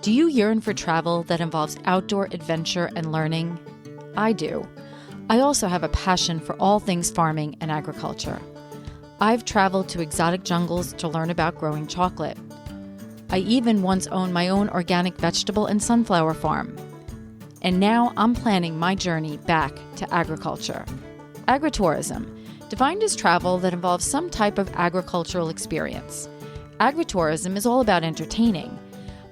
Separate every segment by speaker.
Speaker 1: Do you yearn for travel that involves outdoor adventure and learning? I do. I also have a passion for all things farming and agriculture. I've traveled to exotic jungles to learn about growing chocolate. I even once owned my own organic vegetable and sunflower farm. And now I'm planning my journey back to agriculture. Agritourism, defined as travel that involves some type of agricultural experience. Agritourism is all about entertaining.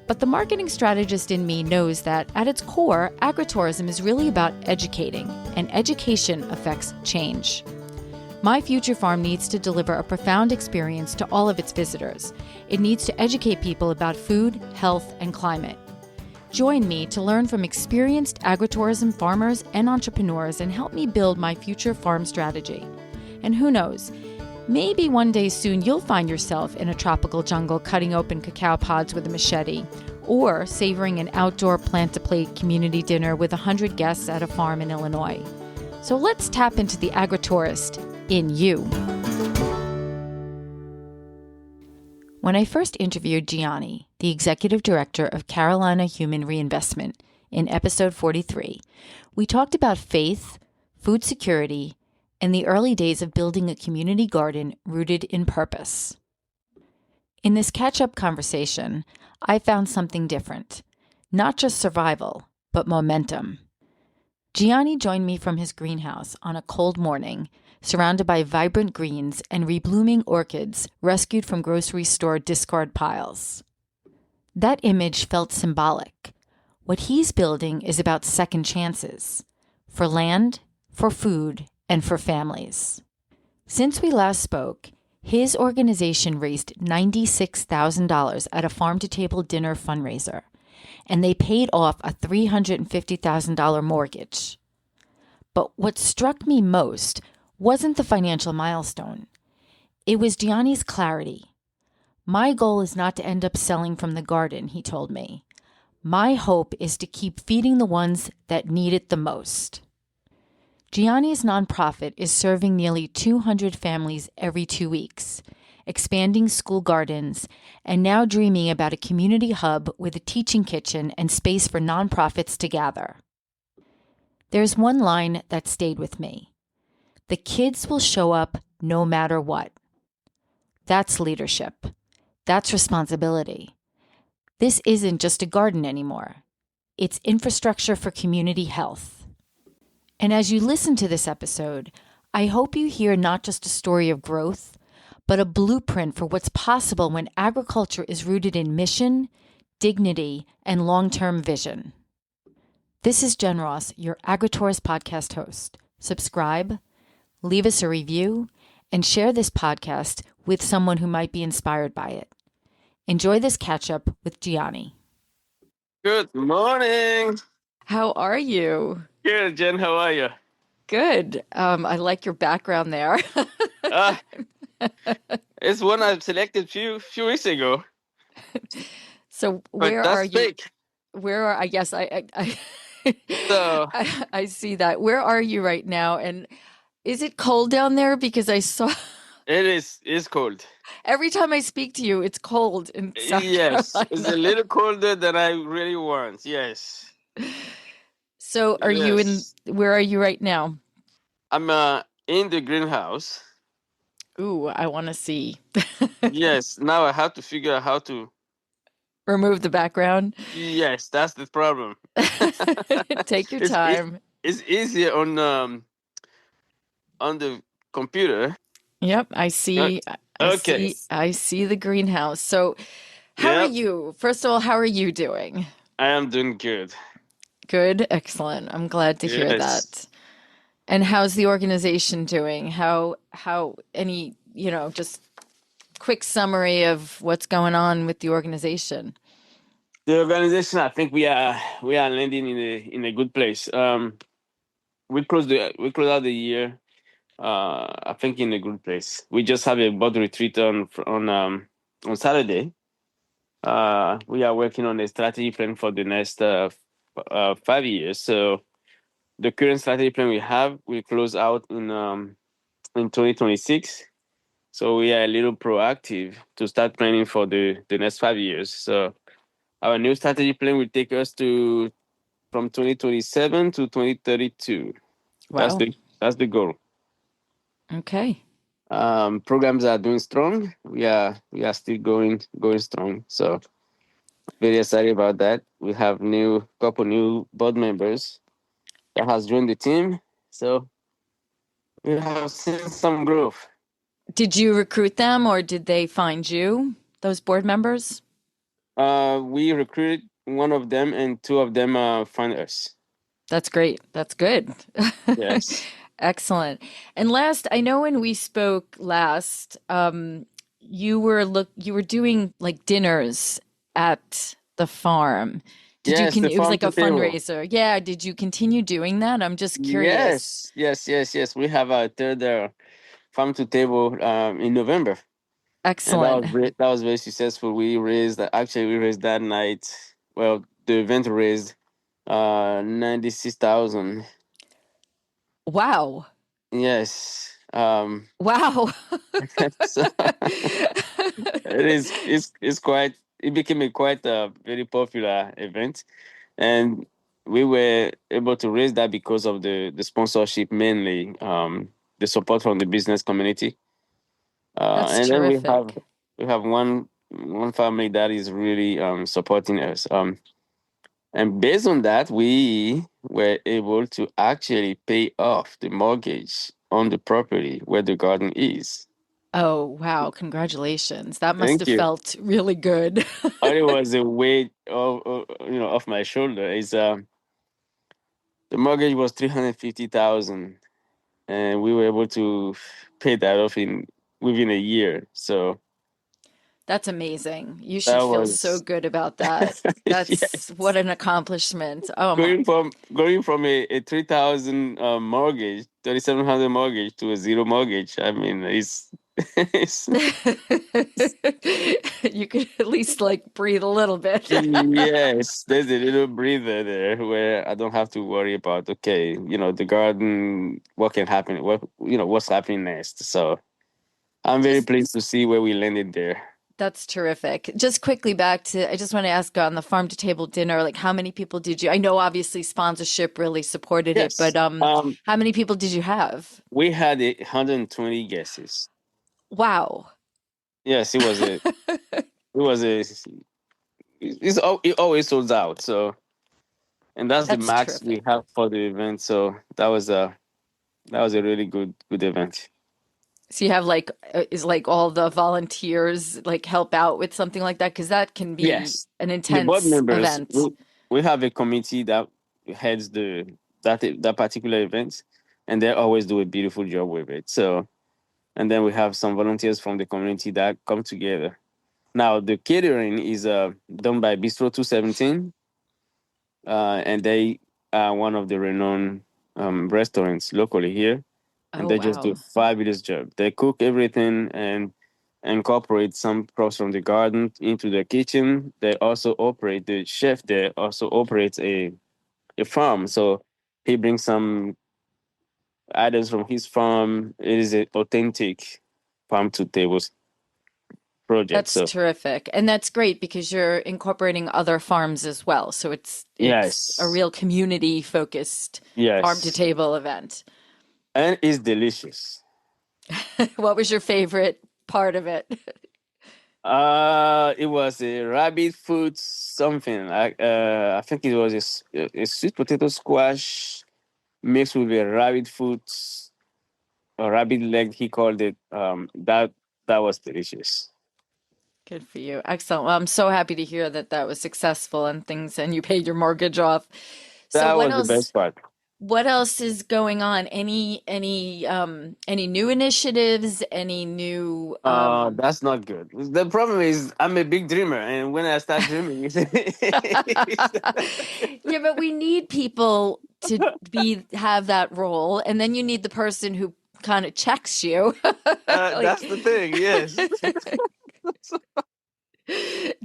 Speaker 1: But the marketing strategist in me knows that, at its core, agritourism is really about educating, and education affects change. My future farm needs to deliver a profound experience to all of its visitors. It needs to educate people about food, health, and climate. Join me to learn from experienced agritourism farmers and entrepreneurs and help me build my future farm strategy. And who knows, maybe one day soon you'll find yourself in a tropical jungle cutting open cacao pods with a machete, or savoring an outdoor plant-to-plate community dinner with 100 guests at a farm in Illinois. So let's tap into the agritourist in you. When I first interviewed Gianni, the executive director of Carolina Human Reinvestment, in episode 43, we talked about faith, food security, and the early days of building a community garden rooted in purpose. In this catch-up conversation, I found something different. Not just survival, but momentum. Gianni joined me from his greenhouse on a cold morning, surrounded by vibrant greens and reblooming orchids rescued from grocery store discard piles. That image felt symbolic. What he's building is about second chances, for land, for food, and for families. Since we last spoke, his organization raised $96,000 at a farm-to-table dinner fundraiser, and they paid off a $350,000 mortgage. But what struck me most wasn't the financial milestone. It was Gianni's clarity. My goal is not to end up selling from the garden, he told me. My hope is to keep feeding the ones that need it the most. Gianni's nonprofit is serving nearly 200 families every 2 weeks, expanding school gardens, and now dreaming about a community hub with a teaching kitchen and space for nonprofits to gather. There's one line that stayed with me. The kids will show up no matter what. That's leadership. That's responsibility. This isn't just a garden anymore. It's infrastructure for community health. And as you listen to this episode, I hope you hear not just a story of growth, but a blueprint for what's possible when agriculture is rooted in mission, dignity, and long-term vision. This is Jen Ross, your Agritourist podcast host. Subscribe, leave us a review, and share this podcast with someone who might be inspired by it. Enjoy this catch-up with Gianni.
Speaker 2: Good morning.
Speaker 1: How are you?
Speaker 2: Good, Jen. How are you?
Speaker 1: Good. I like your background there.
Speaker 2: It's one I selected few weeks ago.
Speaker 1: So where
Speaker 2: but
Speaker 1: are you?
Speaker 2: Fake.
Speaker 1: Where are I? Yes, I
Speaker 2: So
Speaker 1: I see that. Where are you right now? And is it cold down there? Because I saw
Speaker 2: it's cold.
Speaker 1: every time I speak to you, it's cold in South
Speaker 2: Yes,
Speaker 1: Carolina.
Speaker 2: it's a little colder than I really want. Yes.
Speaker 1: So are you in?
Speaker 2: Yes.
Speaker 1: Where are you right now?
Speaker 2: I'm in the greenhouse.
Speaker 1: Ooh, I want to see.
Speaker 2: Yes. Now I have to figure out how to
Speaker 1: Remove the background.
Speaker 2: Yes, that's the problem.
Speaker 1: Take your
Speaker 2: It's
Speaker 1: time.
Speaker 2: It's easier on the computer.
Speaker 1: Yep, I see.
Speaker 2: Okay.
Speaker 1: I see the greenhouse. So, how are
Speaker 2: Yep.
Speaker 1: you? First of all, how are you doing?
Speaker 2: I am doing good.
Speaker 1: Good, excellent. I'm glad to hear
Speaker 2: Yes.
Speaker 1: that. And how's the organization doing? How any, just quick summary of what's going on with the organization?
Speaker 2: The organization, I think we are landing in a good place. We closed out the year. I think in a good place. We just have a board retreat on Saturday. We are working on a strategy plan for the next 5 years. So the current strategy plan we have will close out in 2026. So we are a little proactive to start planning for the next 5 years. So Our new strategy plan will take us to from 2027 to 2032. That's
Speaker 1: Wow.
Speaker 2: the goal.
Speaker 1: Okay.
Speaker 2: Programs are doing strong. We are still going strong. So very excited about that. We have new couple new board members that has joined the team. So we have seen some growth.
Speaker 1: Did you recruit them or did they find you, those board members?
Speaker 2: We recruited one of them, and two of them found us.
Speaker 1: That's great. That's good.
Speaker 2: Yes.
Speaker 1: Excellent. And last, I know when we spoke last, you were doing like dinners at the farm.
Speaker 2: Yes, the
Speaker 1: It was
Speaker 2: farm
Speaker 1: like a
Speaker 2: to table.
Speaker 1: fundraiser. Yeah, did you continue doing that? I'm just curious.
Speaker 2: Yes. We have a third farm to table in November, and
Speaker 1: Excellent.
Speaker 2: that was very successful. We raised that night. Well, the event raised 96,000.
Speaker 1: Wow.
Speaker 2: Yes.
Speaker 1: Wow.
Speaker 2: So it's quite it became a quite very popular event, and we were able to raise that because of the sponsorship, mainly the support from the business community.
Speaker 1: That's
Speaker 2: And then
Speaker 1: terrific.
Speaker 2: we have one family that is really supporting us. And based on that, we were able to actually pay off the mortgage on the property where the garden is.
Speaker 1: Oh, wow. Congratulations. That must
Speaker 2: Thank
Speaker 1: have
Speaker 2: you.
Speaker 1: felt really good.
Speaker 2: All it was a weight off my shoulder. Is The mortgage was 350,000, and we were able to pay that off in within a year. So
Speaker 1: That's amazing. You should
Speaker 2: that
Speaker 1: feel so
Speaker 2: was
Speaker 1: good about that. That's
Speaker 2: yes.
Speaker 1: what an accomplishment. Oh my.
Speaker 2: Going from a 3,000 mortgage, 3,700 mortgage to a zero mortgage. I mean, it's
Speaker 1: You could at least like breathe a little bit.
Speaker 2: yes. There's a little breather there where I don't have to worry about okay, the garden, what can happen, what's happening next. So I'm very
Speaker 1: Just
Speaker 2: pleased to see where we landed there.
Speaker 1: That's terrific. Just quickly back to, I just want to ask on the farm to table dinner, like how many people did you, I know obviously sponsorship really supported it,
Speaker 2: Yes.
Speaker 1: but how many people did you have?
Speaker 2: We had 120 guesses.
Speaker 1: Wow.
Speaker 2: Yes, it always sold out. So, and that's the
Speaker 1: That's
Speaker 2: max we
Speaker 1: terrific.
Speaker 2: have for the event. So that was a really good event.
Speaker 1: So you have like, is like all the volunteers like help out with something like that? Because that can be
Speaker 2: Yes,
Speaker 1: an
Speaker 2: the board
Speaker 1: intense
Speaker 2: members.
Speaker 1: event.
Speaker 2: We have a committee that heads that particular event, and they always do a beautiful job with it. So, and then we have some volunteers from the community that come together. Now the catering is done by Bistro 217, and they are one of the renowned restaurants locally here, and
Speaker 1: Oh,
Speaker 2: they just do a
Speaker 1: wow.
Speaker 2: fabulous job. They cook everything and incorporate some crops from the garden into the kitchen. They also operate the chef. There also operates a farm, so he brings some items from his farm. It is an authentic farm to table project.
Speaker 1: That's
Speaker 2: So
Speaker 1: terrific. And that's great because you're incorporating other farms as well. So it's a
Speaker 2: yes,
Speaker 1: real community focused farm to
Speaker 2: yes,
Speaker 1: table event.
Speaker 2: and it's delicious.
Speaker 1: What was your favorite part of it?
Speaker 2: It was a rabbit food something. I think it was a sweet potato squash mixed with a rabbit foot, a rabbit leg. He called it. That was delicious.
Speaker 1: Good for you. Excellent. Well, I'm so happy to hear that that was successful and things and you paid your mortgage off. So
Speaker 2: That was the best part.
Speaker 1: what else is going on? Any new initiatives, any new
Speaker 2: That's not good. The problem is I'm a big dreamer, and when I start dreaming,
Speaker 1: Yeah, but we need people to be have that role, and then you need the person who kind of checks you. Like,
Speaker 2: that's the thing. Yes.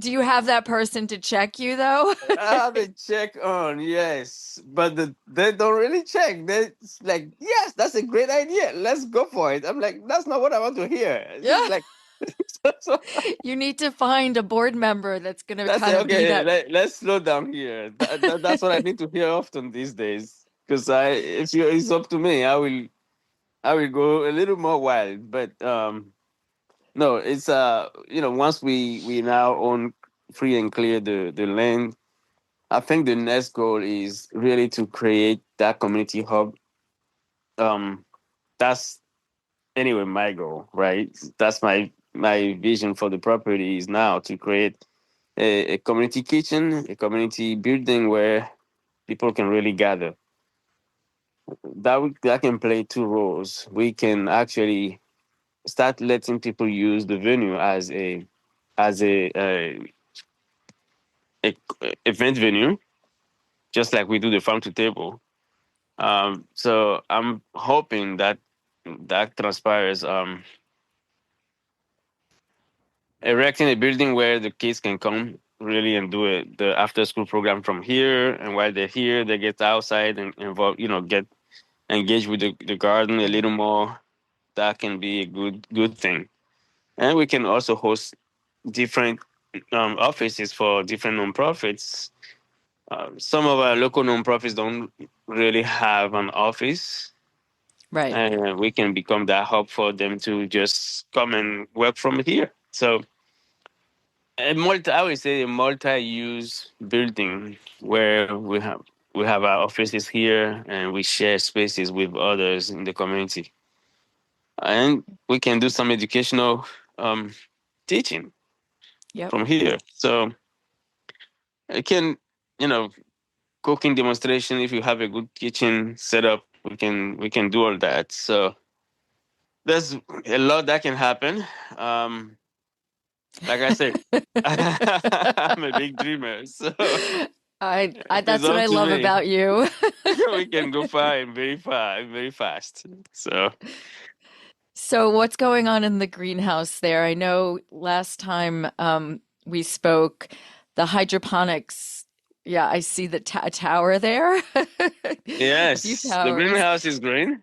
Speaker 1: do you have that person to check you though?
Speaker 2: I have a check on, yes, but they don't really check. They're like, yes, that's a great idea. Let's go for it. I'm like, that's not what I want to hear. It's
Speaker 1: Yeah.
Speaker 2: just like, So
Speaker 1: You need to find a board member that's going to
Speaker 2: that's
Speaker 1: kind
Speaker 2: it.
Speaker 1: of be
Speaker 2: Okay,
Speaker 1: that.
Speaker 2: let's slow down here. That's what I need to hear often these days. Because if it's up to me, I will go a little more wild. But no, it's once we now own free and clear the land, I think the next goal is really to create that community hub. Um, that's anyway my goal, right? That's my vision for the property is now to create a community kitchen, a community building where people can really gather. That can play two roles. We can actually start letting people use the venue as a event venue, just like we do the farm to table. So I'm hoping that that transpires. Erecting a building where the kids can come really and do it the after school program from here, and while they're here they get outside and involve, get engaged with the garden a little more. That can be a good thing. And we can also host different offices for different nonprofits. Some of our local nonprofits don't really have an office,
Speaker 1: Right.
Speaker 2: and we can become that hub for them to just come and work from here. So I would say a multi-use building where we have our offices here and we share spaces with others in the community, and we can do some educational um, teaching
Speaker 1: Yep.
Speaker 2: from here. So it can, you know, cooking demonstration. If you have a good kitchen setup, we can do all that. So there's a lot that can happen. Um, like I said, I'm a big dreamer, so
Speaker 1: I
Speaker 2: if it's
Speaker 1: that's what
Speaker 2: up
Speaker 1: I
Speaker 2: to
Speaker 1: love
Speaker 2: me,
Speaker 1: about you.
Speaker 2: we can go far and very far and very fast. So
Speaker 1: So what's going on in the greenhouse there? I know last time we spoke, the hydroponics. Yeah, I see the ta tower there. A few
Speaker 2: yes, the
Speaker 1: towers.
Speaker 2: greenhouse is green.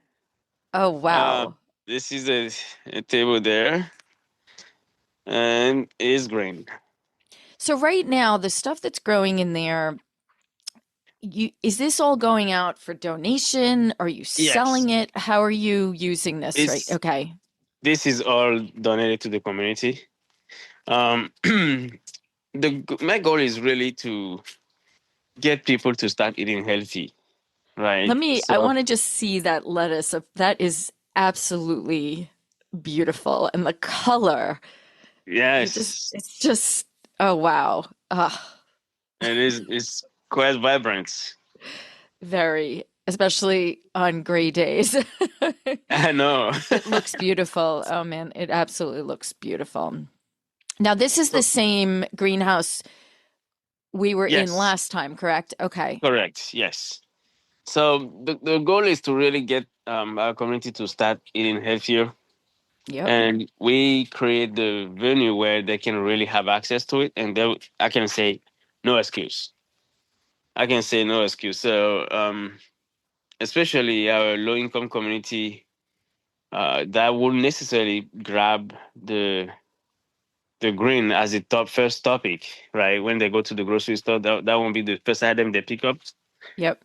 Speaker 1: Oh,
Speaker 2: Uh,
Speaker 1: wow.
Speaker 2: this is a table there, and it is green.
Speaker 1: So right now, the stuff that's growing in there, is this all going out for donation? Are you
Speaker 2: Yes,
Speaker 1: selling it? How are you using this, right?
Speaker 2: it's
Speaker 1: Okay.
Speaker 2: this is all donated to the community. My goal is really to get people to start eating healthy, right?
Speaker 1: I
Speaker 2: So
Speaker 1: want to just see that lettuce. That is absolutely beautiful. And the color,
Speaker 2: yes,
Speaker 1: it's just, oh, wow.
Speaker 2: it is. It's quite vibrant.
Speaker 1: Very, especially on gray days.
Speaker 2: I know.
Speaker 1: It looks beautiful. Oh man, it absolutely looks beautiful. Now, this is the
Speaker 2: So,
Speaker 1: same greenhouse we were in
Speaker 2: yes,
Speaker 1: last time, correct? Okay.
Speaker 2: correct. Yes. So the goal is to really get our community to start eating healthier,
Speaker 1: Yep.
Speaker 2: and we create the venue where they can really have access to it. And I can say no excuse. I can say no excuse. So especially our low income community, that won't necessarily grab the green as a top first topic, right? When they go to the grocery store, that won't be the first item they pick up.
Speaker 1: Yep.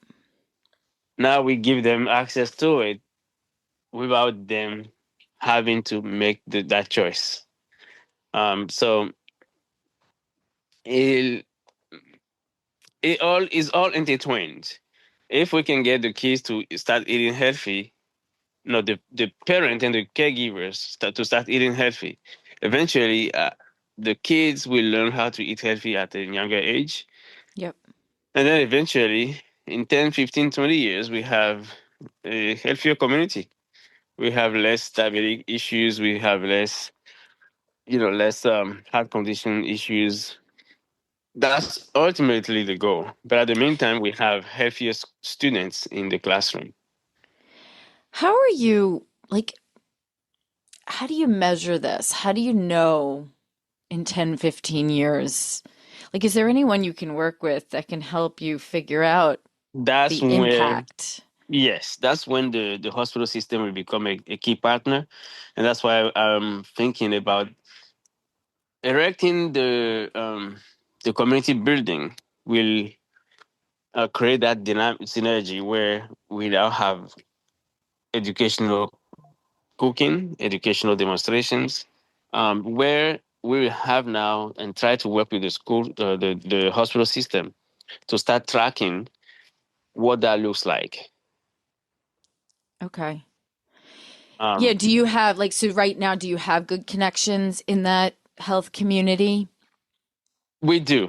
Speaker 2: Now we give them access to it without them having to make that choice. So it, it all is all intertwined. If we can get the kids to start eating healthy, the parent and the caregivers start eating healthy, eventually the kids will learn how to eat healthy at a younger age.
Speaker 1: Yep.
Speaker 2: And then eventually, in 10, 15, 20 years, we have a healthier community. We have less diabetic issues. We have less heart condition issues. That's ultimately the goal. But at the meantime, we have healthier students in the classroom.
Speaker 1: How are you, like, how do you measure this? How do you know in 10, 15 years? Like, is there anyone you can work with that can help you figure out
Speaker 2: That's
Speaker 1: the
Speaker 2: where,
Speaker 1: impact?
Speaker 2: yes, that's when the hospital system will become a key partner. And that's why I'm thinking about erecting the community building will create that dynamic synergy where we now have educational cooking, educational demonstrations, where we will have now and try to work with the school, the hospital system to start tracking what that looks like.
Speaker 1: Okay. Yeah,
Speaker 2: Um,
Speaker 1: do you have like so right now do you have good connections in that health community?
Speaker 2: we do,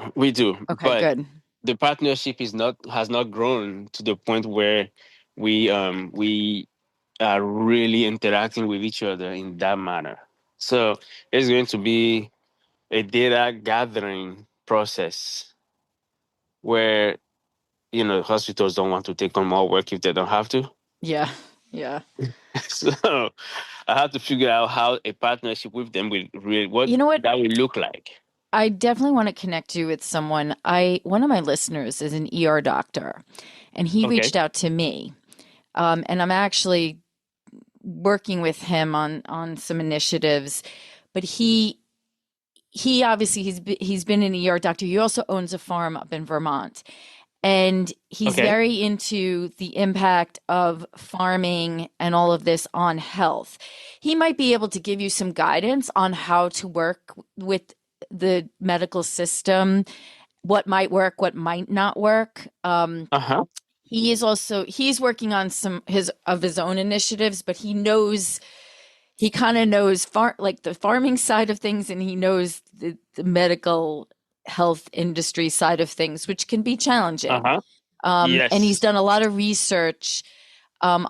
Speaker 1: Okay,
Speaker 2: but
Speaker 1: good.
Speaker 2: the partnership is not has not grown to the point where we are really interacting with each other in that manner. So it's going to be a data gathering process where hospitals don't want to take on more work if they don't have to.
Speaker 1: Yeah. Yeah.
Speaker 2: So I have to figure out how a partnership with them will really what
Speaker 1: You know what?
Speaker 2: that will look like.
Speaker 1: I definitely want to connect you with someone. One of my listeners is an ER doctor, and he
Speaker 2: Okay.
Speaker 1: reached out to me. And I'm actually working with him on some initiatives, but he obviously he's been an ER doctor. He also owns a farm up in Vermont. And he's
Speaker 2: Okay.
Speaker 1: very into the impact of farming and all of this on health. He might be able to give you some guidance on how to work with the medical system, what might work, what might not work.
Speaker 2: Uh-huh.
Speaker 1: He's working on some his own initiatives, but he kind of knows like the farming side of things, and he knows the medical health industry side of things, which can be challenging.
Speaker 2: Uh-huh.
Speaker 1: And he's
Speaker 2: Yes.
Speaker 1: done a lot of research on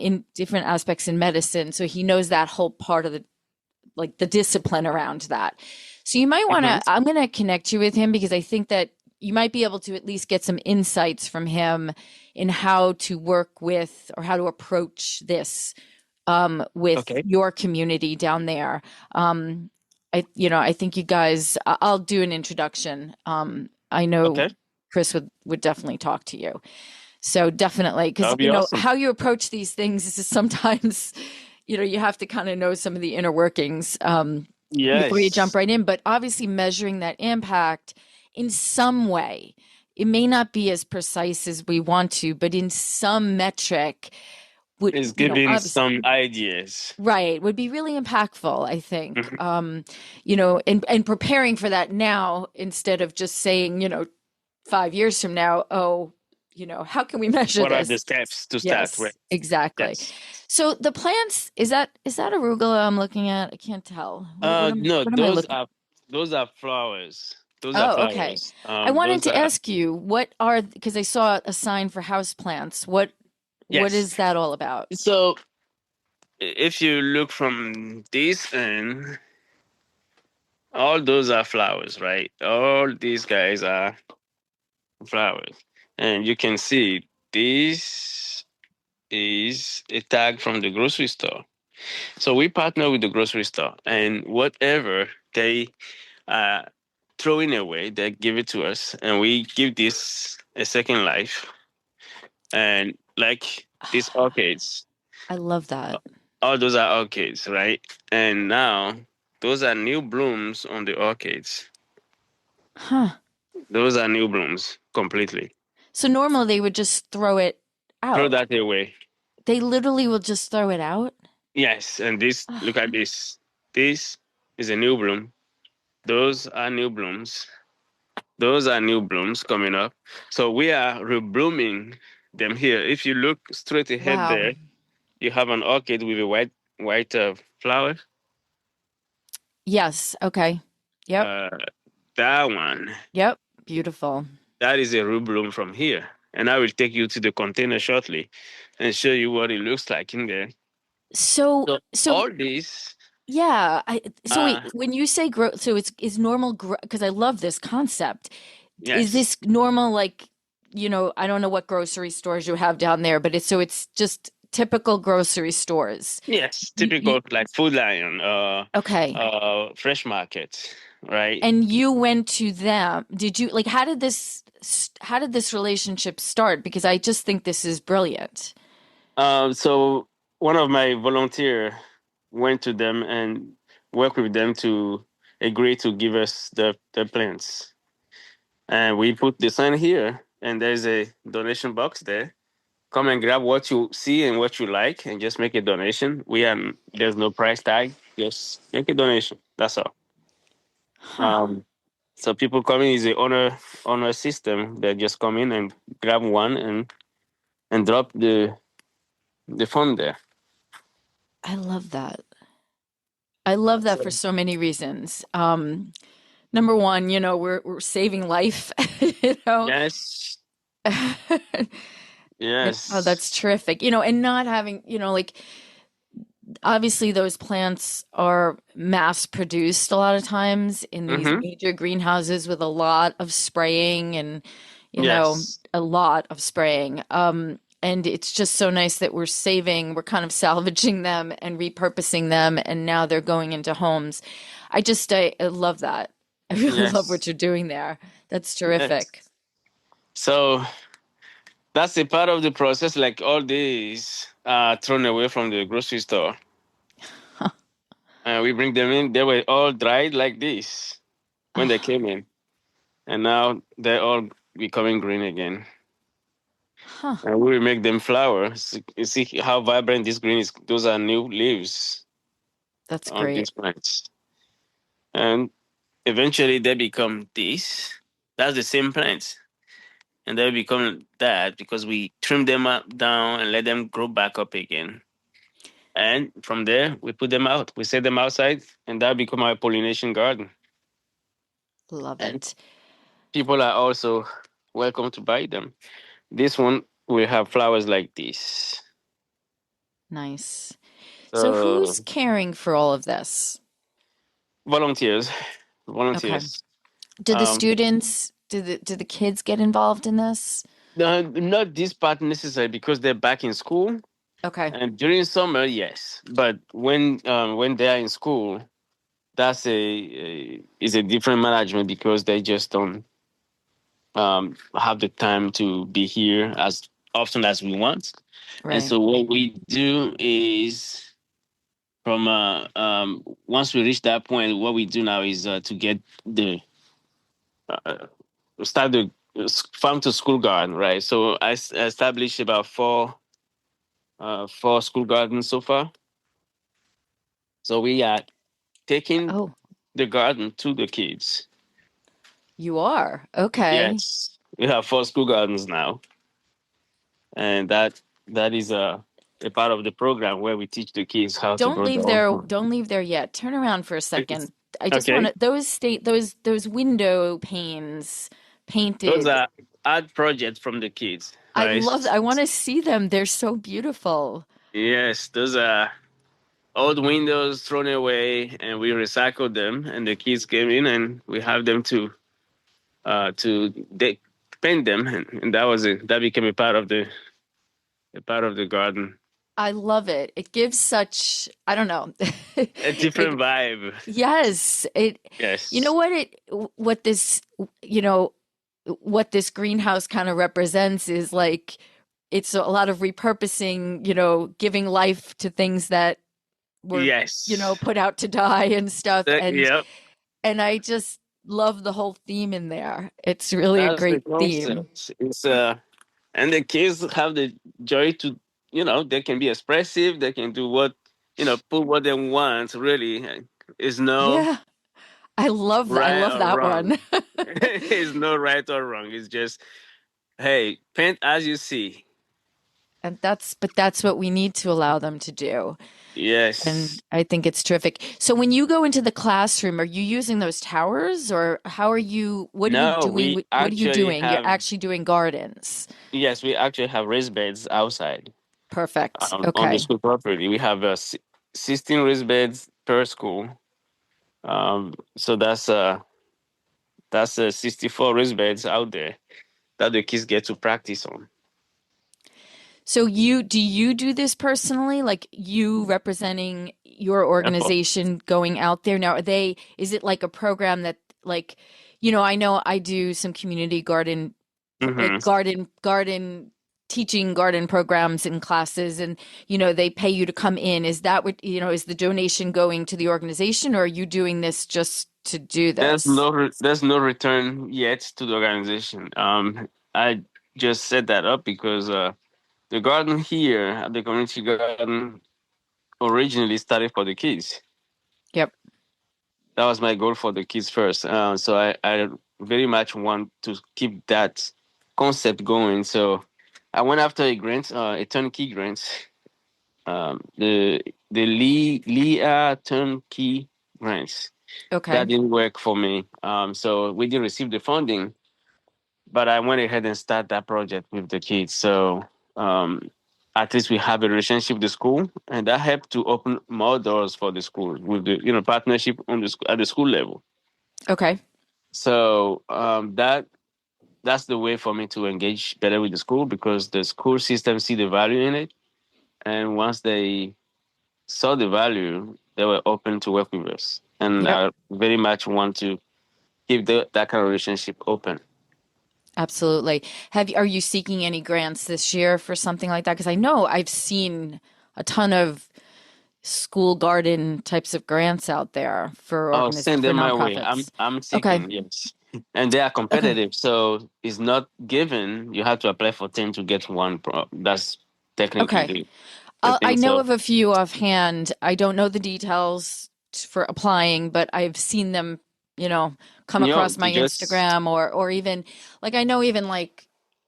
Speaker 1: in different aspects in medicine. So he knows that whole part of the discipline around that. So you might want
Speaker 2: Hmm.
Speaker 1: to, I'm going to connect you with him because I think that you might be able to at least get some insights from him in how to work with or how to approach this with
Speaker 2: Okay.
Speaker 1: your community down there. I think you guys, I'll do an introduction. I know
Speaker 2: Okay.
Speaker 1: Chris would definitely talk to you. So definitely,
Speaker 2: That
Speaker 1: because
Speaker 2: would be awesome.
Speaker 1: how you approach these things is sometimes, you have to kind of know some of the inner workings before you jump
Speaker 2: Yes.
Speaker 1: right in. But obviously, measuring that impact in some way, it may not be as precise as we want to, but in some metric would,
Speaker 2: It's giving
Speaker 1: obviously,
Speaker 2: some ideas.
Speaker 1: right, would be really impactful, I think.
Speaker 2: Mhm.
Speaker 1: And preparing for that now instead of just saying, 5 years from now, oh, how can we measure
Speaker 2: What are the
Speaker 1: this?
Speaker 2: steps to start with?
Speaker 1: Yes, exactly.
Speaker 2: Yes.
Speaker 1: So the plants, is that arugula I'm looking at? I can't tell.
Speaker 2: No,
Speaker 1: What am I looking?
Speaker 2: those are flowers. Those are
Speaker 1: Oh, okay.
Speaker 2: flowers.
Speaker 1: I wanted
Speaker 2: Those
Speaker 1: to
Speaker 2: are
Speaker 1: ask you, because I saw a sign for house plants. What
Speaker 2: yes.
Speaker 1: is that all about?
Speaker 2: So if you look from this end, all those are flowers, right? All these guys are flowers. And you can see this is a tag from the grocery store. So we partner with the grocery store, and whatever they uh, throwing away, they give it to us, and we give this a second life. And like these orchids,
Speaker 1: I love that.
Speaker 2: all those are orchids, right? And now those are new blooms on the orchids.
Speaker 1: Huh.
Speaker 2: Those are new blooms completely.
Speaker 1: So normally they would just throw it
Speaker 2: Throw
Speaker 1: out.
Speaker 2: that away.
Speaker 1: They literally will just throw it out.
Speaker 2: Yes, and this, look at
Speaker 1: Ah,
Speaker 2: this. This is a new bloom. Those are new blooms. Those are new blooms coming up. So we are reblooming them here. If you look straight ahead
Speaker 1: wow.
Speaker 2: there, you have an orchid with a white flower.
Speaker 1: Yes. Okay. Yep.
Speaker 2: Uh, that one,
Speaker 1: Yep. Beautiful.
Speaker 2: that is a rebloom from here. And I will take you to the container shortly and show you what it looks like in there.
Speaker 1: So,
Speaker 2: So
Speaker 1: so
Speaker 2: all these,
Speaker 1: yeah. So wait,
Speaker 2: uh,
Speaker 1: when you say grow, so it's is normal grow because I love this concept. Is
Speaker 2: yes,
Speaker 1: this normal? Like, I don't know what grocery stores you have down there, but it's just typical grocery stores.
Speaker 2: yes,
Speaker 1: You
Speaker 2: typical like Food Lion,
Speaker 1: okay?
Speaker 2: Fresh Market, right?
Speaker 1: And you went to them. Did you like? How did this relationship start? Because I just think this is brilliant.
Speaker 2: So one of my volunteer went to them and worked with them to agreed to give us the plants. And we put the sign here, and there's a donation box there. Come and grab what you see and what you like, and just make a donation. There's no price tag. Just make a donation. That's all.
Speaker 1: Huh.
Speaker 2: Um, so people come in is a honor system. They just come in and grab one and drop the fund there.
Speaker 1: I love that. I love that for
Speaker 2: So,
Speaker 1: so many reasons. Number one, we're saving life, you know.
Speaker 2: yes,
Speaker 1: Oh,
Speaker 2: yes.
Speaker 1: that's terrific. And not having, like obviously those plants are mass produced a lot of times in these
Speaker 2: Mm-hmm.
Speaker 1: major greenhouses with a lot of spraying and
Speaker 2: Yes,
Speaker 1: a lot of spraying. And it's just so nice that we're kind of salvaging them and repurposing them, and now they're going into homes. I love that. I really love what
Speaker 2: yes,
Speaker 1: you're doing there. That's
Speaker 2: yes.
Speaker 1: terrific.
Speaker 2: So that's a part of the process. Like all these are thrown away from the grocery store, and we bring them in. They were all dried like this when they came in, and now they're all becoming green again.
Speaker 1: Huh,
Speaker 2: And we will make them flower. You see how vibrant this green is. Those are new leaves
Speaker 1: that's
Speaker 2: on
Speaker 1: great.
Speaker 2: these plants, and eventually they become this. That's the same plant, and they become that because we trim them up down and let them grow back up again. And from there, we put them out. We set them outside, and that become our pollination garden.
Speaker 1: Love
Speaker 2: And
Speaker 1: it.
Speaker 2: people are also welcome to buy them. This one will have flowers like this.
Speaker 1: Nice. So who's
Speaker 2: So
Speaker 1: caring for all of this?
Speaker 2: volunteers,
Speaker 1: Okay.
Speaker 2: volunteers.
Speaker 1: Do the
Speaker 2: Um,
Speaker 1: students, do the kids get involved in this?
Speaker 2: no, not this part necessarily because they're back in school.
Speaker 1: Okay.
Speaker 2: And during summer, yes, but when they are in school, that's a is a different management because they just don't have the time to be here as often as we want. And
Speaker 1: Right.
Speaker 2: so what we do is from once we reach that point, what we do now is to get the uh, start the farm to school garden, right? So established about four school gardens so far. So we are taking
Speaker 1: Oh,
Speaker 2: the garden to the kids.
Speaker 1: you are. Okay.
Speaker 2: Yes, we have four school gardens now, and that is a part of the program where we teach the kids how to grow their own food.
Speaker 1: Don't leave there yet. Turn around for a second. I just want
Speaker 2: Okay,
Speaker 1: to those window panes
Speaker 2: those
Speaker 1: painted.
Speaker 2: are art projects from the kids,
Speaker 1: I
Speaker 2: right?
Speaker 1: love I want to see them. They're so beautiful.
Speaker 2: Yes, those are old windows thrown away, and we recycled them. And the kids came in, and we have them to paint them, and that became a part of the garden.
Speaker 1: I love it. It gives such, I don't know.
Speaker 2: A different
Speaker 1: It
Speaker 2: vibe.
Speaker 1: yes, you know
Speaker 2: Yes.
Speaker 1: what what this you know what this greenhouse kind of represents is like it's a lot of repurposing, giving life to things that were,
Speaker 2: Yes.
Speaker 1: put out to die and stuff. And
Speaker 2: Yep.
Speaker 1: I just love the whole theme in there. It's really a
Speaker 2: That's the
Speaker 1: great theme.
Speaker 2: concept. It's and the kids have the joy to, they can be expressive. They can do put what they want. Really, is no
Speaker 1: Yeah, I
Speaker 2: right
Speaker 1: love
Speaker 2: or
Speaker 1: that one.
Speaker 2: wrong. It's no right or wrong. It's just, hey, paint as you see.
Speaker 1: And that's what we need to allow them to do. And
Speaker 2: Yes.
Speaker 1: I think it's terrific. So when you go into the classroom, are you using those towers, or what are you
Speaker 2: No,
Speaker 1: doing?
Speaker 2: we
Speaker 1: What are you
Speaker 2: actually
Speaker 1: doing? You're
Speaker 2: have
Speaker 1: actually doing gardens.
Speaker 2: yes, we actually have raised beds outside
Speaker 1: Perfect.
Speaker 2: on the
Speaker 1: Okay.
Speaker 2: school property. We have 16 raised beds per school. So that's 64 raised beds out there that the kids get to practice on.
Speaker 1: So you do this personally, like you representing your organization going out there? Now, is it like a program that like, I know I do some community garden,
Speaker 2: Mm-hmm.
Speaker 1: garden teaching garden programs and classes and they pay you to come in. Is that what, is the donation going to the organization, or are you doing this just to do this?
Speaker 2: There's no return yet to the organization. I just set that up because the garden here, the community garden, originally started for the kids.
Speaker 1: Yep.
Speaker 2: That was my goal for the kids first. So I very much want to keep that concept going. So I went after a grant, a turnkey grant, the Leah turnkey grants. That
Speaker 1: Okay.
Speaker 2: didn't work for me. So we didn't receive the funding, but I went ahead and started that project with the kids. So um, at least we have a relationship with the school, and that helped to open more doors for the school with the partnership on the at the school level.
Speaker 1: Okay.
Speaker 2: So that's the way for me to engage better with the school, because the school system see the value in it, and once they saw the value, they were open to work with us. And
Speaker 1: Yep.
Speaker 2: I very much want to keep that kind of relationship open.
Speaker 1: Absolutely. Are you seeking any grants this year for something like that? Because I know I've seen a ton of school garden types of grants out there
Speaker 2: Oh, send
Speaker 1: for
Speaker 2: them my way.
Speaker 1: nonprofits.
Speaker 2: I'm
Speaker 1: Okay.
Speaker 2: seeking, yes. And they are
Speaker 1: Okay.
Speaker 2: competitive, so it's not given. You have to apply for 10 to get one. That's technically
Speaker 1: Okay.
Speaker 2: the
Speaker 1: I
Speaker 2: thing.
Speaker 1: know
Speaker 2: So,
Speaker 1: of a few offhand. I don't know the details for applying, but I've seen them, come across my
Speaker 2: you just
Speaker 1: Instagram or even like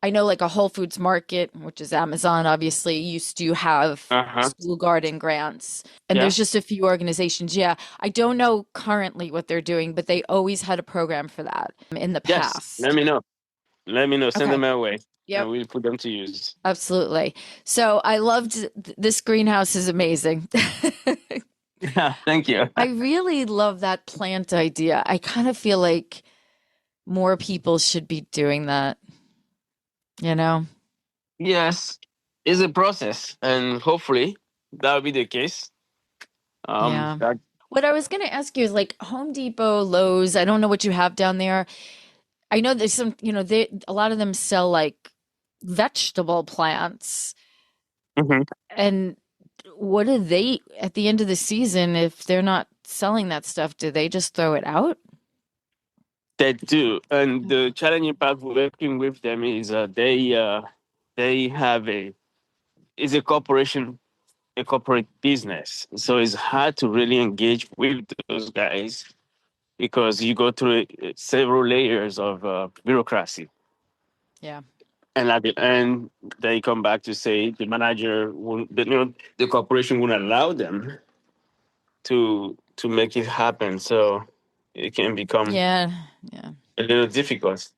Speaker 1: I know like a Whole Foods Market, which is Amazon, obviously, used to have
Speaker 2: uh-huh.
Speaker 1: school garden grants. And
Speaker 2: Yeah.
Speaker 1: there's just a few organizations. Yeah. I don't know currently what they're doing, but they always had a program for that in the
Speaker 2: Yes. Let
Speaker 1: past.
Speaker 2: me know. Let me know. Send them
Speaker 1: Okay.
Speaker 2: my way, and
Speaker 1: Yep.
Speaker 2: we'll put them to use.
Speaker 1: Absolutely. So I loved this greenhouse is amazing.
Speaker 2: Yeah. Thank you.
Speaker 1: I really love that plant idea. I kind of feel like more people should be doing that, you know?
Speaker 2: Yes, it's a process, and hopefully that'll be the case.
Speaker 1: Yeah.
Speaker 2: That
Speaker 1: What I was going to ask you is like Home Depot, Lowe's, I don't know what you have down there. I know there's some, a lot of them sell like vegetable plants.
Speaker 2: Mhm.
Speaker 1: And what do they, at the end of the season, if they're not selling that stuff, do they just throw it out?
Speaker 2: They do, and the challenging part working with them is they have a is a corporation, a corporate business, so it's hard to really engage with those guys because you go through several layers of bureaucracy,
Speaker 1: Yeah.
Speaker 2: and at the end they come back to say the manager won't, the corporation won't allow them to make it happen. So it can become
Speaker 1: Yeah. Yeah.
Speaker 2: a little difficult.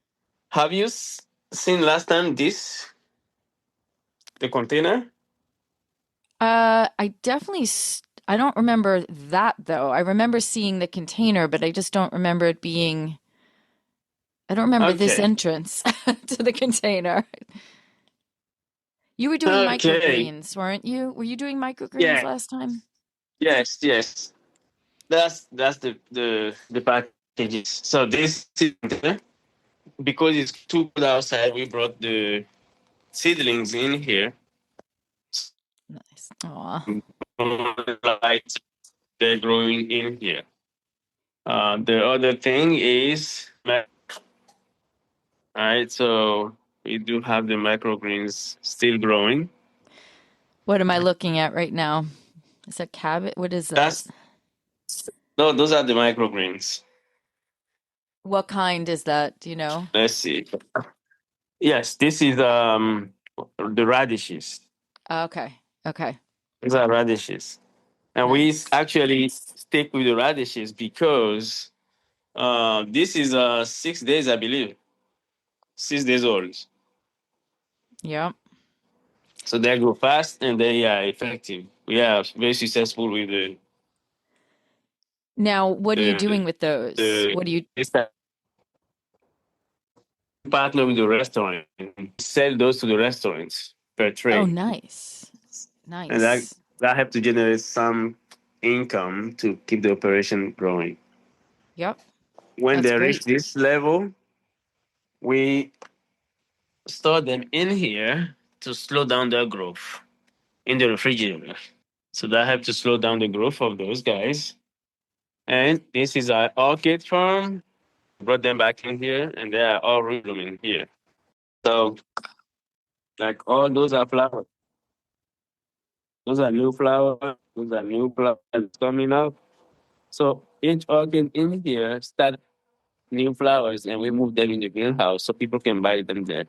Speaker 2: Have you seen last time the container?
Speaker 1: I definitely, I don't remember that though. I remember seeing the container, but I just don't remember it being, I don't remember this
Speaker 2: Okay.
Speaker 1: entrance to the container. You were doing
Speaker 2: Okay.
Speaker 1: microgreens, weren't you? Were you doing microgreens
Speaker 2: Yeah.
Speaker 1: last time?
Speaker 2: Yes. Yes. That's the packages. So this is because it's too cold outside. We brought the seedlings in here.
Speaker 1: Nice. Aw.
Speaker 2: Like they're growing in here. The other thing is, right? So we do have the microgreens still growing.
Speaker 1: What am I looking at right now? Is that cabbage? What is that?
Speaker 2: That's no, those are the microgreens.
Speaker 1: What kind is that? Do you know?
Speaker 2: Let's see. Yes, this is the radishes.
Speaker 1: Okay. Okay.
Speaker 2: These are radishes, and we
Speaker 1: Nice.
Speaker 2: actually stick with the radishes because this is 6 days, I believe, 6 days old.
Speaker 1: Yep.
Speaker 2: So they grow fast and they are effective. We are very successful with
Speaker 1: Now, what are you
Speaker 2: the
Speaker 1: doing with those?
Speaker 2: the
Speaker 1: What do you?
Speaker 2: this partner with the restaurant. Sell those to the restaurants per
Speaker 1: Oh,
Speaker 2: tray,
Speaker 1: nice.
Speaker 2: and that
Speaker 1: Nice.
Speaker 2: that help to generate some income to keep the operation growing.
Speaker 1: Yep.
Speaker 2: When
Speaker 1: That's
Speaker 2: they reach
Speaker 1: great.
Speaker 2: this level, we store them in here, to slow down their growth in the refrigerator. So that helped to slow down the growth of those guys. And this is our orchid farm. Brought them back in here, and they are all blooming here. So, like all those are flowers. Those are new flowers. Those are new flowers coming up. So each orchid in here start new flowers, and we move them in the greenhouse so people can buy them there.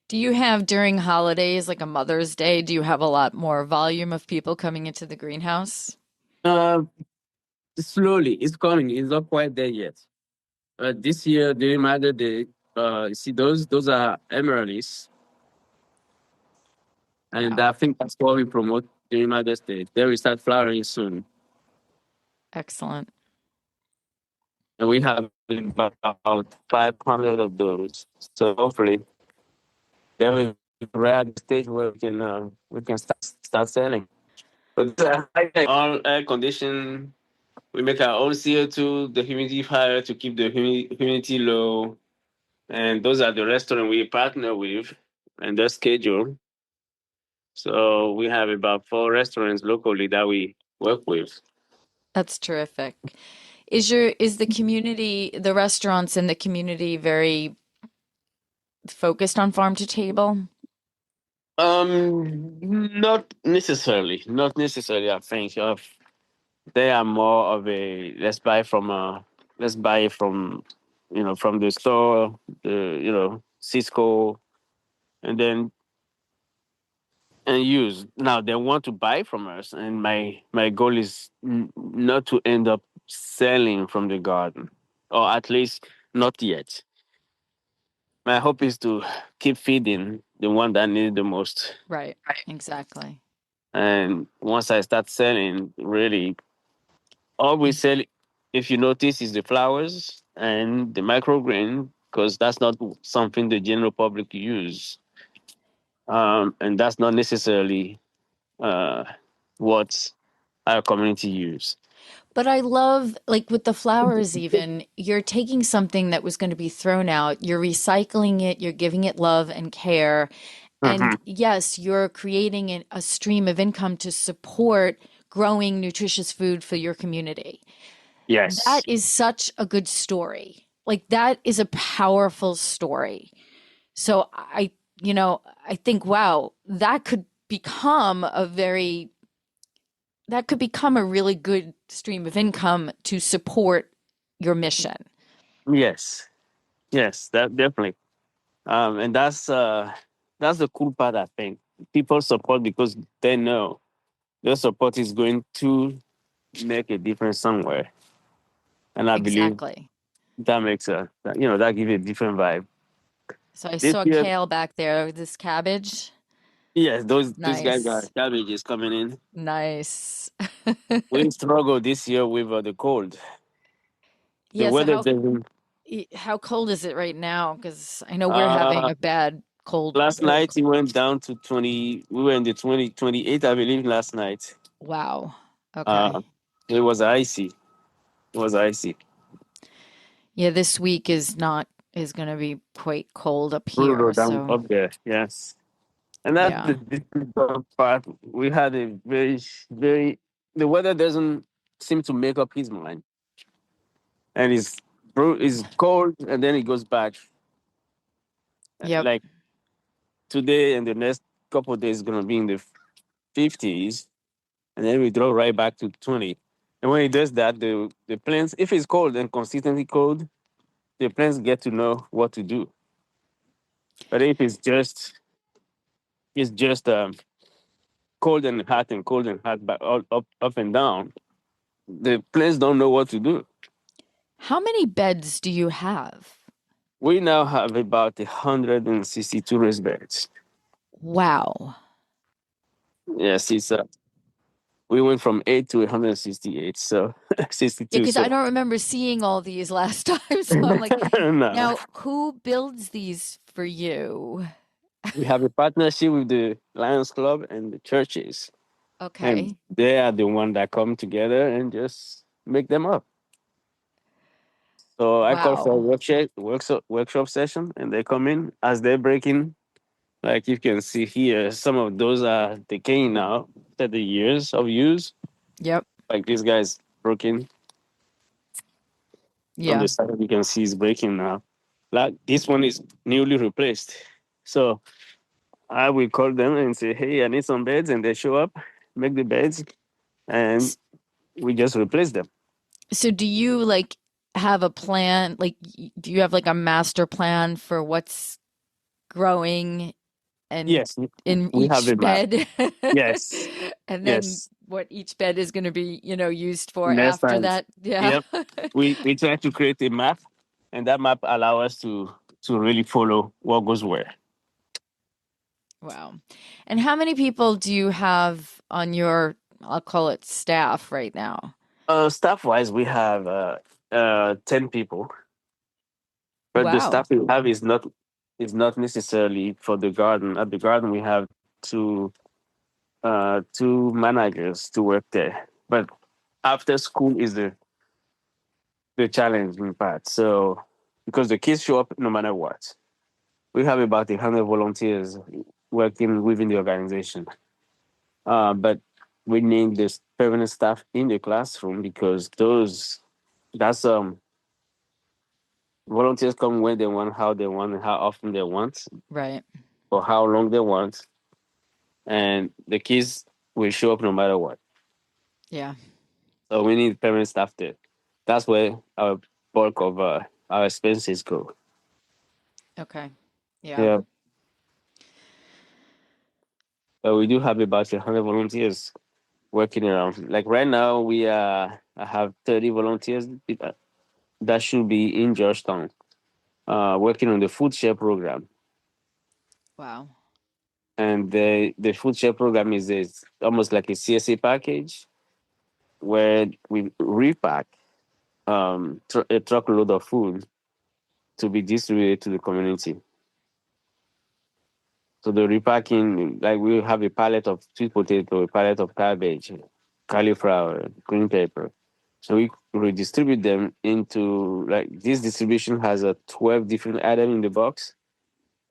Speaker 1: Do you have during holidays, like a Mother's Day, do you have a lot more volume of people coming into the greenhouse?
Speaker 2: Uh, Slowly, it's coming. It's not quite there yet. This year, during Mother Day, you see those are amaryllis, and
Speaker 1: Wow.
Speaker 2: I think that's what we promote during Mother's Day. They will start flowering soon,
Speaker 1: Excellent.
Speaker 2: and we have about 500 of those. So hopefully, they will be at the stage where we can start selling. But all air conditioned. We make our own CO2, the humidity higher to keep the humidity low. And those are the restaurant we partner with and their schedule. So we have about 4 restaurants locally that we work with.
Speaker 1: That's terrific. Is the community, the restaurants in the community very focused on farm to table?
Speaker 2: Not necessarily. Not necessarily. I think they are more of a let's buy it from from the store, the Cisco, and then and use. Now they want to buy from us, and my goal is not to end up selling from the garden, or at least not yet. My hope is to keep feeding the one that need it the most.
Speaker 1: Right. Exactly.
Speaker 2: And once I start selling, really, all we sell, if you notice, is the flowers and the microgreen, because that's not something the general public use, and that's not necessarily uh, what our community use.
Speaker 1: But I love, like with the flowers, even, you're taking something that was going to be thrown out, you're recycling it, you're giving it love and care. And
Speaker 2: Mhm.
Speaker 1: yes, you're creating a stream of income to support growing nutritious food for your community. That
Speaker 2: Yes.
Speaker 1: is such a good story. Like, that is a powerful story. So I think, wow, that could become a really good stream of income to support your mission.
Speaker 2: Yes. Yes. That definitely. And that's the cool part. I think people support because they know their support is going to make a difference somewhere, and I believe
Speaker 1: Exactly.
Speaker 2: that makes that gives a different vibe.
Speaker 1: So I
Speaker 2: This
Speaker 1: saw
Speaker 2: year,
Speaker 1: kale back there, this cabbage.
Speaker 2: yes, those guys are
Speaker 1: Nice.
Speaker 2: cabbages coming in.
Speaker 1: Nice.
Speaker 2: We struggle this year with the cold. The
Speaker 1: Yeah, so
Speaker 2: weather doesn't.
Speaker 1: how cold is it right now? Because I know we're having
Speaker 2: Uh,
Speaker 1: a bad cold.
Speaker 2: Last night it went down to 20. We were in the 28, I believe, last night.
Speaker 1: Wow.
Speaker 2: Uh,
Speaker 1: Okay.
Speaker 2: it was icy. It was icy.
Speaker 1: Yeah, this week is going to be quite cold up
Speaker 2: Brutal
Speaker 1: here.
Speaker 2: down
Speaker 1: So,
Speaker 2: up there. Yes. And that's the
Speaker 1: yeah.
Speaker 2: difficult part. We had a very, the weather doesn't seem to make up his mind. And it's cold and then it goes back.
Speaker 1: Yep.
Speaker 2: Like today and the next couple of days is going to be in the 50s. And then we drop right back to 20. And when it does that, the plants, if it's cold and consistently cold, the plants get to know what to do. But if it's just cold and hot, but all up and down, the plants don't know what to do.
Speaker 1: How many beds do you have?
Speaker 2: We now have about 162 raised beds.
Speaker 1: Wow.
Speaker 2: Yes, it's we went from 8 to 168, so
Speaker 1: Yeah,
Speaker 2: 62.
Speaker 1: because I
Speaker 2: So
Speaker 1: don't remember seeing all these last time. So I'm like,
Speaker 2: no,
Speaker 1: now who builds these for you?
Speaker 2: we have a partnership with the Lions Club and the churches, and
Speaker 1: Okay.
Speaker 2: they are the one that come together and just make them up. So I call for a
Speaker 1: Wow.
Speaker 2: workshop session, and they come in as they're breaking. Like you can see here, some of those are decaying now after the years of use.
Speaker 1: Yep.
Speaker 2: Like this guy's broken on
Speaker 1: Yeah.
Speaker 2: the side. You can see it's breaking now. Like this one is newly replaced. So I will call them and say, "Hey, I need some beds," and they show up, make the beds, and
Speaker 1: S-
Speaker 2: we just replace them.
Speaker 1: So do you like have a plan? Like, do you have like a master plan for what's growing and
Speaker 2: Yes,
Speaker 1: in
Speaker 2: we have a
Speaker 1: each
Speaker 2: map.
Speaker 1: bed?
Speaker 2: Yes,
Speaker 1: And then
Speaker 2: yes.
Speaker 1: what each bed is going to be, used for
Speaker 2: Next
Speaker 1: after
Speaker 2: time,
Speaker 1: that? Yeah.
Speaker 2: yep. We try to create a map, and that map allow us to really follow what goes where.
Speaker 1: Wow. And how many people do you have on your, I'll call it staff right now?
Speaker 2: Staff wise, we have 10 people, but the
Speaker 1: Wow.
Speaker 2: staff we have is not necessarily for the garden. At the garden, we have two two managers to work there, but after school is the challenging part. So because the kids show up no matter what, we have about 100 volunteers working within the organization. But we need this permanent staff in the classroom because those that's volunteers come when they want, how they want, and how often they want,
Speaker 1: Right.
Speaker 2: or how long they want, and the kids will show up no matter what.
Speaker 1: Yeah.
Speaker 2: So we need permanent staff there. That's where our bulk of our expenses go.
Speaker 1: Okay. Yeah.
Speaker 2: Yeah, but we do have about 100 volunteers working around. Like right now, I have 30 volunteers that should be in Georgetown, working on the food share program.
Speaker 1: Wow.
Speaker 2: And the food share program is almost like a CSA package where we repack a truckload of food to be distributed to the community. So the repacking, like we have a pallet of sweet potato, a pallet of cabbage, cauliflower, green pepper. So we redistribute them into, like, this distribution has a 12 different items in the box,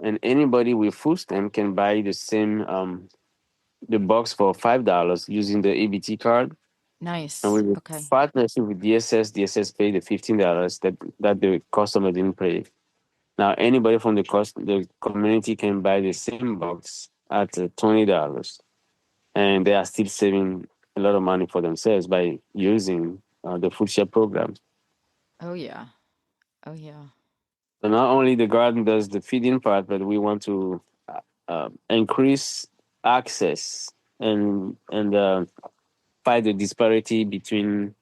Speaker 2: and anybody with food stamp can buy the box for $5 using the ABT card. And
Speaker 1: Nice.
Speaker 2: with
Speaker 1: Okay.
Speaker 2: partnership with DSS pay the $15 that the customer didn't pay. Now anybody from the community can buy the same box at $20, and they are still saving a lot of money for themselves by using the food share program.
Speaker 1: Oh yeah. Oh yeah.
Speaker 2: So not only the garden does the feeding part, but we want to increase access and fight the disparity between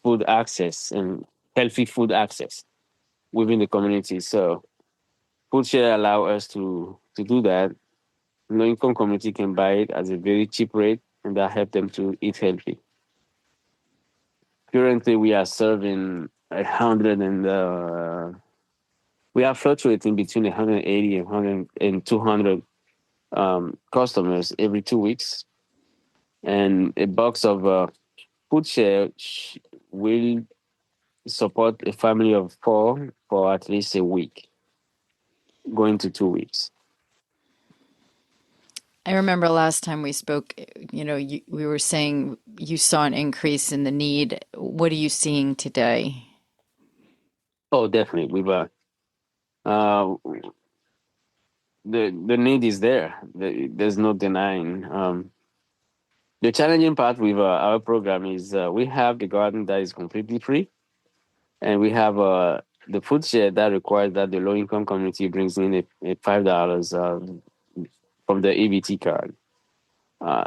Speaker 2: food access and healthy food access within the community. So food share allow us to do that. Low income community can buy it at a very cheap rate, and that help them to eat healthy. Currently, we are serving 100 we are fluctuating between 180 and 100 and 200 customers every 2 weeks. And a box of food share will support a family of four for at least a week, going to 2 weeks.
Speaker 1: I remember last time we spoke, we were saying you saw an increase in the need. What are you seeing today?
Speaker 2: Oh, definitely. Uh, the need is there. There's no denying. The challenging part with our program is we have the garden that is completely free, and we have the food share that requires that the low income community brings in a $5 from the EBT card. Uh,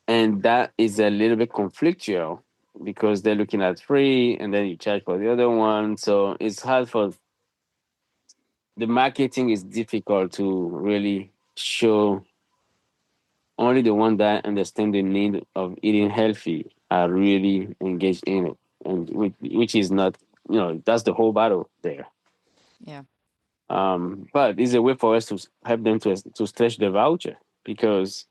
Speaker 2: and that is a little bit conflictual because they're looking at free and then you charge for the other one. So it's hard for the marketing is difficult to really show. Only the one that understand the need of eating healthy are really engaged in it, and which is not, that's the whole battle there.
Speaker 1: Yeah.
Speaker 2: But it's a way for us to help them to stretch the voucher because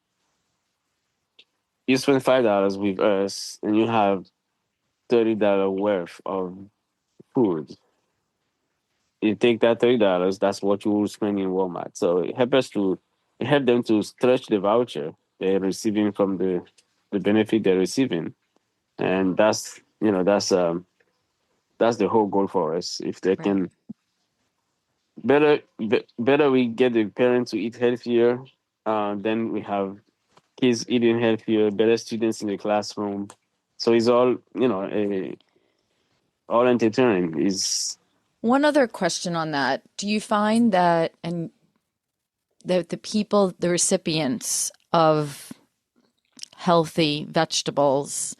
Speaker 2: you spend $5 with us and you have $30 worth of food, you take that $30, that's what you will spend in Walmart. So it help them to stretch the voucher they're receiving from the benefit they're receiving. And that's the whole goal for us. If they
Speaker 1: Right.
Speaker 2: can better we get the parents to eat healthier, then we have kids eating healthier, better students in the classroom. So it's all all entertaining. Is
Speaker 1: One other question on that. Do you find that and the people, the recipients of healthy vegetables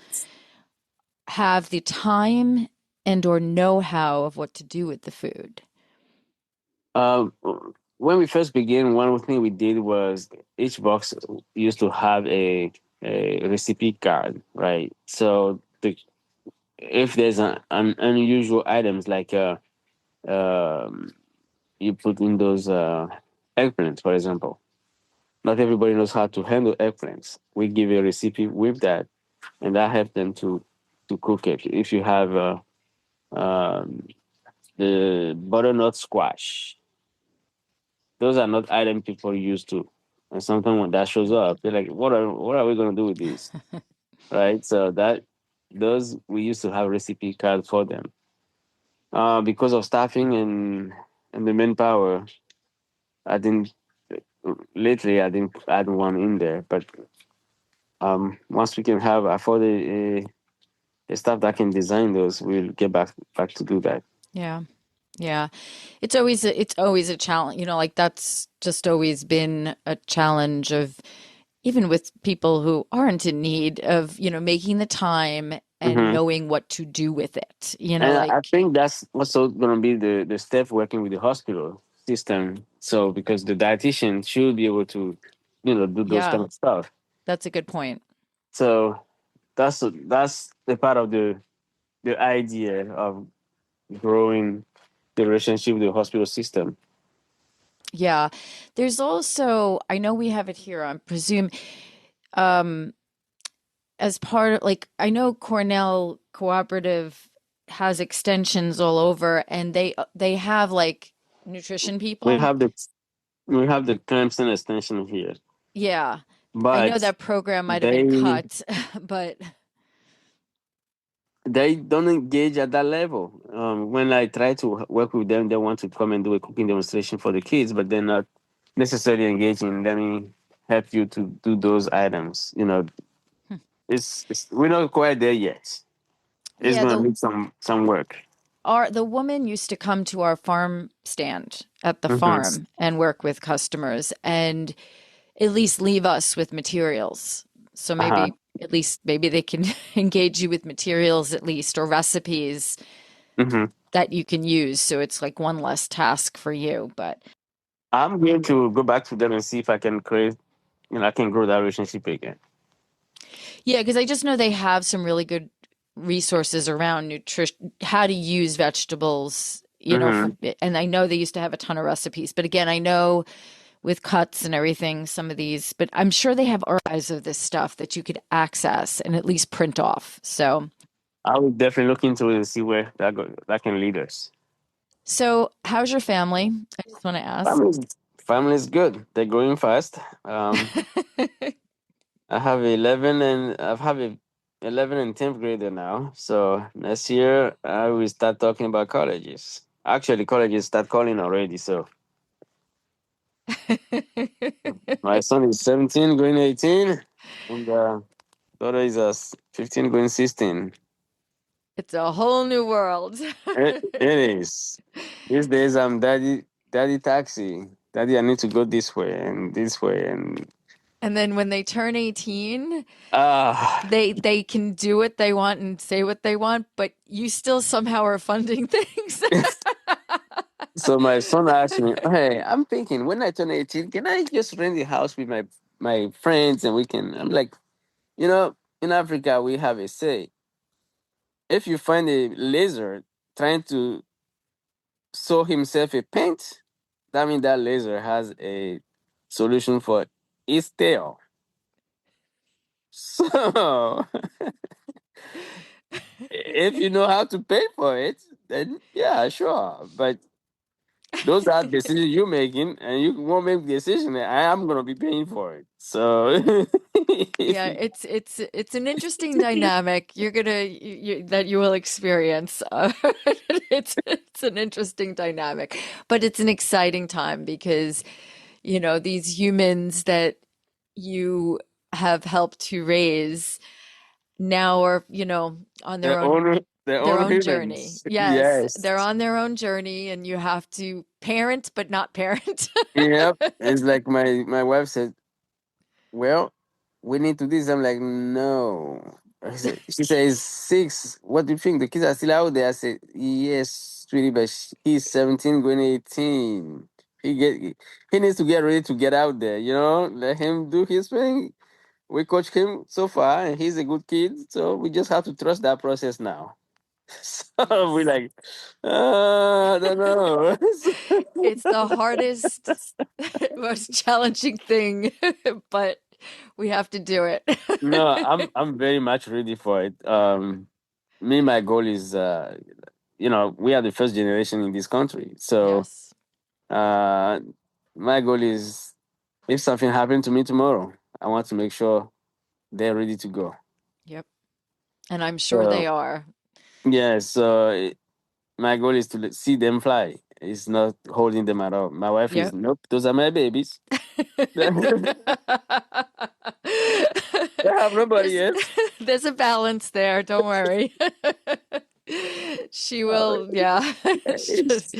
Speaker 1: have the time and or know-how of what to do with the food?
Speaker 2: um when we first began, one thing we did was each box used to have a recipe card, right? So if there's an unusual items like um you put in those eggplants, for example. Not everybody knows how to handle eggplants. We give a recipe with that, and that helps them to cook it. If you have um, the butternut squash, those are not items people used to. And sometimes when that shows up, they're like, "What are we going to do with this?" Right? So that those we used to have recipe cards for them. Because of staffing and the manpower, I didn't lately. I didn't add one in there, but once we can have afford a staff that can design those, we'll get back to do that.
Speaker 1: Yeah. Yeah. It's always a challenge, like that's just always been a challenge of even with people who aren't in need of, making the time and
Speaker 2: Hmm.
Speaker 1: knowing what to do with it.
Speaker 2: And I think that's also going to be the step working with the hospital system. So because the dietitian should be able to, do those kind
Speaker 1: Yeah,
Speaker 2: of stuff.
Speaker 1: that's a good point.
Speaker 2: So that's the part of the idea of growing the relationship with the hospital system.
Speaker 1: Yeah. There's also, I know we have it here, I presume, um, as part of I know Cornell Cooperative has extensions all over and they have nutrition
Speaker 2: We
Speaker 1: people.
Speaker 2: have the we have the terms and extension here,
Speaker 1: Yeah. I know
Speaker 2: but
Speaker 1: that program might have been
Speaker 2: they
Speaker 1: cut, but
Speaker 2: they don't engage at that level. When I try to work with them, they want to come and do a cooking demonstration for the kids, but they're not necessarily engaging. Let me help you to do those items. It's we're not quite there yet. It's
Speaker 1: yeah,
Speaker 2: gonna
Speaker 1: the
Speaker 2: need some work.
Speaker 1: the woman used to come to our farm stand at the
Speaker 2: Mm-hmm.
Speaker 1: farm and work with customers and at least leave us with materials. So
Speaker 2: Uh-huh.
Speaker 1: maybe they can engage you with materials at least or recipes
Speaker 2: Mm-hmm.
Speaker 1: that you can use. So it's like one less task for you. But
Speaker 2: I'm going to go back to them and see if I can create, I can grow that relationship again.
Speaker 1: yeah, because I just know they have some really good resources around nutrition, how to use vegetables,
Speaker 2: Mm-hmm.
Speaker 1: and I know they used to have a ton of recipes. But again, I know with cuts and everything, some of these, but I'm sure they have archives of this stuff that you could access and at least print off.
Speaker 2: I will definitely look into it and see where that can lead us.
Speaker 1: So how's your family? I just want to ask.
Speaker 2: Family's family's good. They're growing fast. I have 11 and I have a 11 and 10th grader now. So next year I will start talking about colleges. Actually, colleges start calling already. So my son is 17 going 18 and daughter is 15 going 16.
Speaker 1: It's a whole new world.
Speaker 2: It is. These days I'm daddy taxi. Daddy, I need to go this way and this way and
Speaker 1: And then when they turn 18,
Speaker 2: ah.
Speaker 1: they can do what they want and say what they want, but you still somehow are funding things.
Speaker 2: So my son asked me, "Hey, I'm thinking when I turn 18, can I just rent the house with my friends and we can?" I'm like, in Africa we have a say: if you find a lizard trying to sew himself a paint, that means that lizard has a solution for its tail. So if you know how to pay for it, then yeah, sure. But those are decisions you're making, and you won't make the decision. I am gonna be paying for it. So
Speaker 1: Yeah, it's an interesting dynamic that you will experience. It's an interesting dynamic, but it's an exciting time because these humans that you have helped to raise now are on
Speaker 2: their
Speaker 1: their
Speaker 2: own
Speaker 1: own journey.
Speaker 2: humans.
Speaker 1: Yes, they're
Speaker 2: Yes.
Speaker 1: on their own journey, and you have to parent but not parent.
Speaker 2: Yep. It's like my wife said, well, we need to do this. I'm like, no. She says 6. What do you think? The kids are still out there. I said, yes, sweetie, but he's 17 going 18. He needs to get ready to get out there, let him do his thing. We coach him so far and he's a good kid. So we just have to trust that process now. So we're
Speaker 1: Yes.
Speaker 2: like, I don't know.
Speaker 1: It's the hardest, most challenging thing, but we have to do it.
Speaker 2: No, I'm very much ready for it. My goal is we are the first generation in this country. So
Speaker 1: Yes.
Speaker 2: uh my goal is if something happened to me tomorrow, I want to make sure they're ready to go.
Speaker 1: Yep. And I'm sure they
Speaker 2: So
Speaker 1: are.
Speaker 2: yeah, so my goal is to see them fly. It's not holding them at all. My wife is
Speaker 1: Yep.
Speaker 2: nope, those are my babies. They have nobody
Speaker 1: There's
Speaker 2: yet.
Speaker 1: there's a balance there, don't worry. She
Speaker 2: Uh,
Speaker 1: will, yeah.
Speaker 2: it's,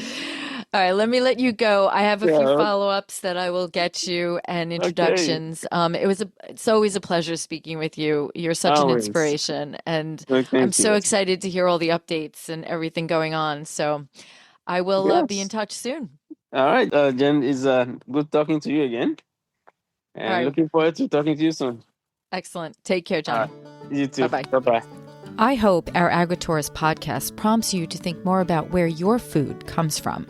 Speaker 1: All right, let me let you go. I have a few
Speaker 2: yeah,
Speaker 1: follow-ups that I will get you and
Speaker 2: okay.
Speaker 1: introductions. It's always a pleasure speaking with you. You're such an
Speaker 2: Always.
Speaker 1: inspiration, and
Speaker 2: So
Speaker 1: I'm
Speaker 2: thank
Speaker 1: so
Speaker 2: you.
Speaker 1: excited to hear all the updates and everything going on. So I will be in
Speaker 2: Yes.
Speaker 1: touch soon.
Speaker 2: All right, Jen, it's good talking to you again,
Speaker 1: All
Speaker 2: and
Speaker 1: right,
Speaker 2: looking forward to talking to you soon.
Speaker 1: excellent. Take care,
Speaker 2: All right,
Speaker 1: Johnny.
Speaker 2: you too.
Speaker 1: Bye-bye.
Speaker 2: Bye bye.
Speaker 1: I hope our AgriTourist podcast prompts you to think more about where your food comes from,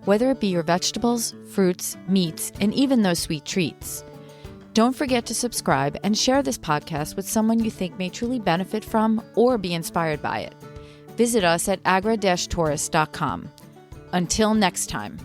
Speaker 1: whether it be your vegetables, fruits, meats, and even those sweet treats. Don't forget to subscribe and share this podcast with someone you think may truly benefit from or be inspired by it. Visit us at agra-tourist.com. Until next time.